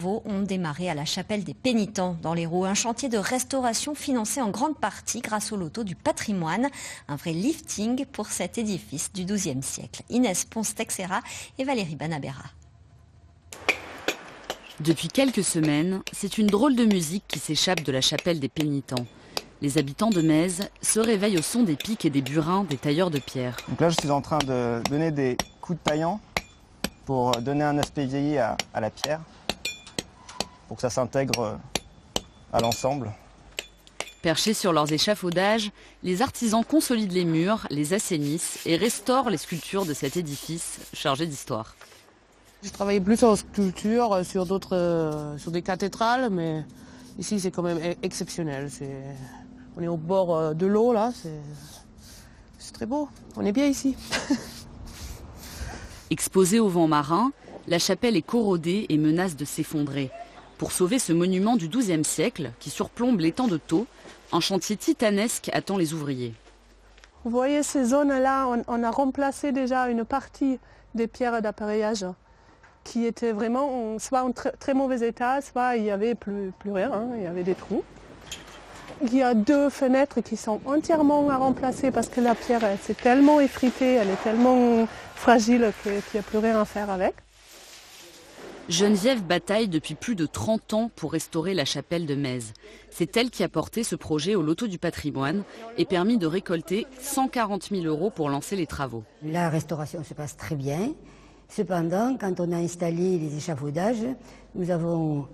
Ont démarré à la chapelle des Pénitents dans l'Hérault, un chantier de restauration financé en grande partie grâce au loto du patrimoine, un vrai lifting pour cet édifice du XIIe siècle. Inès Ponce-Texera et Valérie Banabera. Depuis quelques semaines, c'est une drôle de musique qui s'échappe de la chapelle des Pénitents. Les habitants de Mèze se réveillent au son des pics et des burins des tailleurs de pierre. Donc là, je suis en train de donner des coups de taillant pour donner un aspect vieilli à la pierre, pour que ça s'intègre à l'ensemble. Perchés sur leurs échafaudages, les artisans consolident les murs, les assainissent et restaurent les sculptures de cet édifice chargé d'histoire. J'ai travaillé plus en sculpture sur des cathédrales, mais ici c'est quand même exceptionnel. On est au bord de l'eau là, c'est très beau. On est bien ici. Exposée au vent marin, la chapelle est corrodée et menace de s'effondrer. Pour sauver ce monument du XIIe siècle, qui surplombe l'étang de Thau, un chantier titanesque attend les ouvriers. Vous voyez ces zones-là, on a remplacé déjà une partie des pierres d'appareillage qui étaient vraiment soit en très mauvais état, soit il n'y avait plus rien, il y avait des trous. Il y a 2 fenêtres qui sont entièrement à remplacer parce que la pierre s'est tellement effritée, elle est tellement fragile qu'il n'y a plus rien à faire avec. Geneviève bataille depuis plus de 30 ans pour restaurer la chapelle de Mèze. C'est elle qui a porté ce projet au loto du patrimoine et permis de récolter 140 000 € pour lancer les travaux. La restauration se passe très bien. Cependant, quand on a installé les échafaudages, nous avons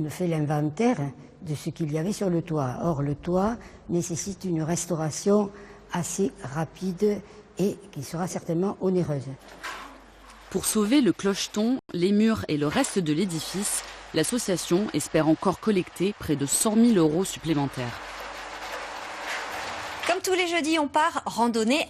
fait l'inventaire de ce qu'il y avait sur le toit. Or, le toit nécessite une restauration assez rapide et qui sera certainement onéreuse. Pour sauver le clocheton, les murs et le reste de l'édifice, l'association espère encore collecter près de 100 000 € supplémentaires. Comme tous les jeudis, on part randonner